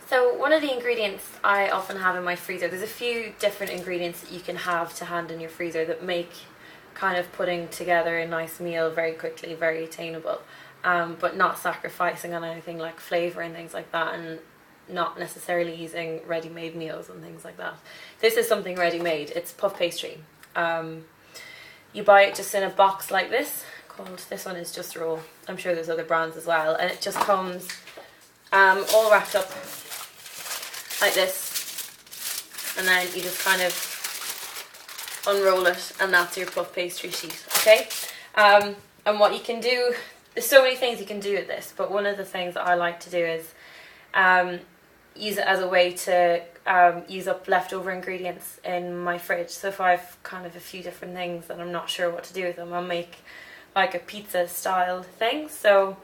So one of the ingredients I often have in my freezer, there's a few different ingredients that you can have to hand in your freezer that make kind of putting together a nice meal very quickly, very attainable, but not sacrificing on anything like flavour and things like that, and not necessarily using ready-made meals and things like that. This is something ready-made. It's puff pastry. You buy it just in a box like this, this one is Just Roll. I'm sure there's other brands as well, and it just comes all wrapped up like this, and then you just kind of unroll it, and that's your puff pastry sheet. Okay, and what you can do, there's so many things you can do with this, but one of the things that I like to do is use it as a way to use up leftover ingredients in my fridge. So if I've kind of a few different things and I'm not sure what to do with them, I'll make like a pizza style thing. So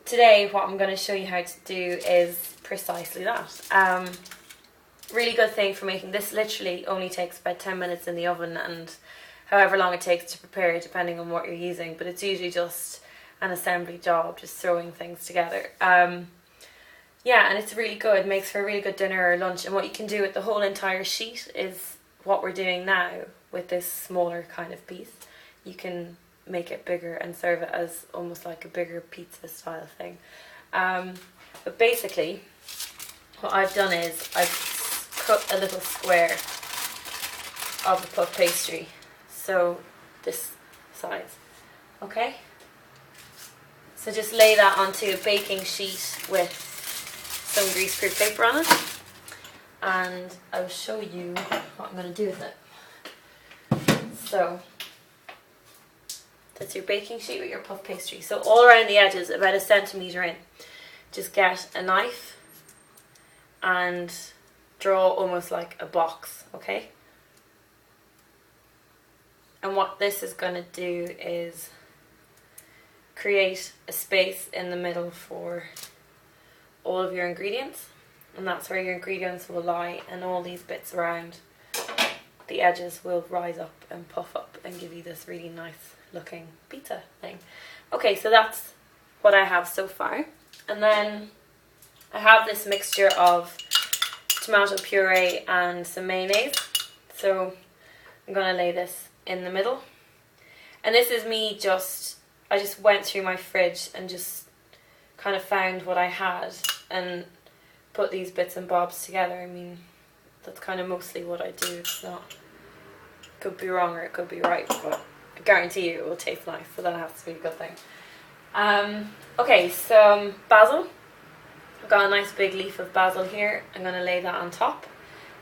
today what I'm going to show you how to do is precisely that. Really good thing for making this. Literally only takes about 10 minutes in the oven, and however long it takes to prepare it depending on what you're using, but it's usually just an assembly job, just throwing things together. Yeah, and it's really good, makes for a really good dinner or lunch. And what you can do with the whole entire sheet is what we're doing now with this smaller kind of piece. You can make it bigger and serve it as almost like a bigger pizza style thing. But basically what I've done is I've cut a little square of the puff pastry, so this size. Okay, so just lay that onto a baking sheet with some greaseproof paper on it, and I'll show you what I'm going to do with it. So that's your baking sheet with your puff pastry. So all around the edges, about 1 centimetre in, just get a knife and draw almost like a box, okay? And what this is going to do is create a space in the middle for all of your ingredients, and that's where your ingredients will lie, and all these bits around the edges will rise up and puff up and give you this really nice looking pizza thing. Okay, so that's what I have so far, and then I have this mixture of tomato puree and some mayonnaise, so I'm going to lay this in the middle. And this is me I just went through my fridge and just kind of found what I had and put these bits and bobs together. I mean, that's kind of mostly what I do. It's not, it could be wrong or it could be right, but I guarantee you it will taste nice, so that has to be a good thing. Okay, so basil. I've got a nice big leaf of basil here. I'm going to lay that on top.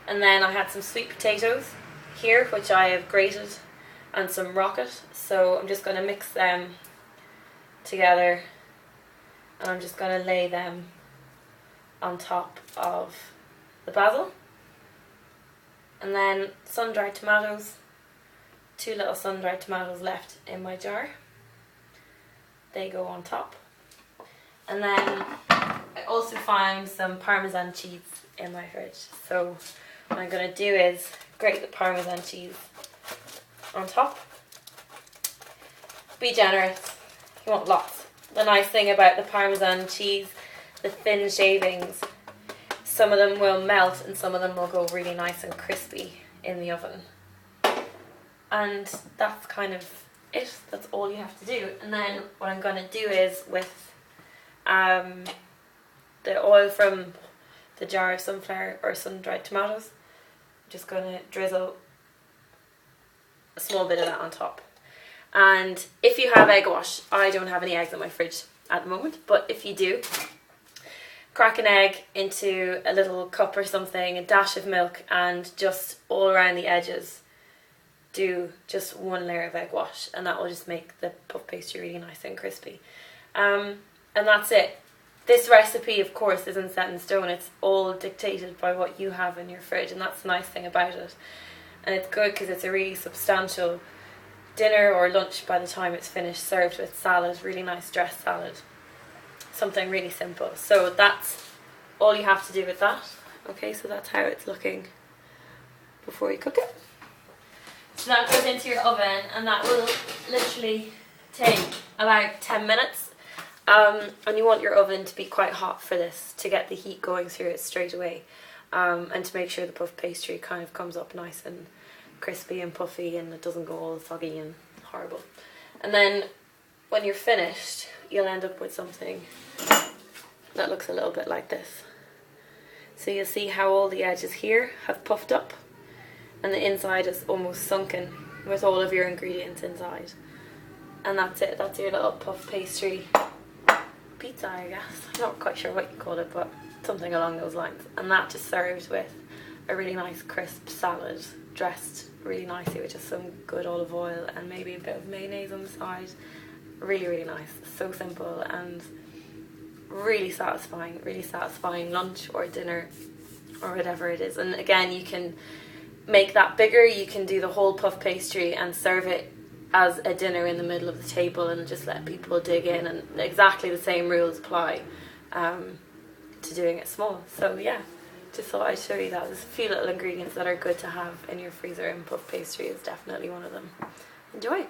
And then I had some sweet potatoes here, which I have grated, and some rocket. So I'm just going to mix them together, and I'm just going to lay them on top of the basil. And then sun-dried tomatoes, 2 little sun-dried tomatoes left in my jar. They go on top. And then I also found some Parmesan cheese in my fridge. So what I'm going to do is grate the Parmesan cheese on top. Be generous, you want lots. The nice thing about the Parmesan cheese, the thin shavings, some of them will melt and some of them will go really nice and crispy in the oven. And that's kind of it, that's all you have to do. And then what I'm going to do is with the oil from the jar of sunflower or sun-dried tomatoes, I'm just going to drizzle a small bit of that on top. And if you have egg wash, I don't have any eggs in my fridge at the moment, but if you do, crack an egg into a little cup or something, a dash of milk, and just all around the edges do just 1 layer of egg wash, and that will just make the puff pastry really nice and crispy. And that's it. This recipe, of course, isn't set in stone. It's all dictated by what you have in your fridge, and that's the nice thing about it. And it's good because it's a really substantial dinner or lunch by the time it's finished, served with salad, really nice dressed salad. Something really simple. So that's all you have to do with that. Okay, so that's how it's looking before you cook it. So that goes into your oven, and that will literally take about 10 minutes. And you want your oven to be quite hot for this to get the heat going through it straight away, and to make sure the puff pastry kind of comes up nice and crispy and puffy and it doesn't go all soggy and horrible. And then when you're finished, you'll end up with something that looks a little bit like this. So you'll see how all the edges here have puffed up and the inside is almost sunken with all of your ingredients inside. And that's it, that's your little puff pastry pizza, I guess. I'm not quite sure what you call it, but something along those lines. And that just serves with a really nice crisp salad, dressed really nicely with just some good olive oil and maybe a bit of mayonnaise on the side. Really, really nice. So simple and really satisfying lunch or dinner or whatever it is. And again, you can make that bigger. You can do the whole puff pastry and serve it as a dinner in the middle of the table and just let people dig in, and exactly the same rules apply to doing it small. So yeah, just thought I'd show you that. There's a few little ingredients that are good to have in your freezer, and puff pastry is definitely one of them. Enjoy!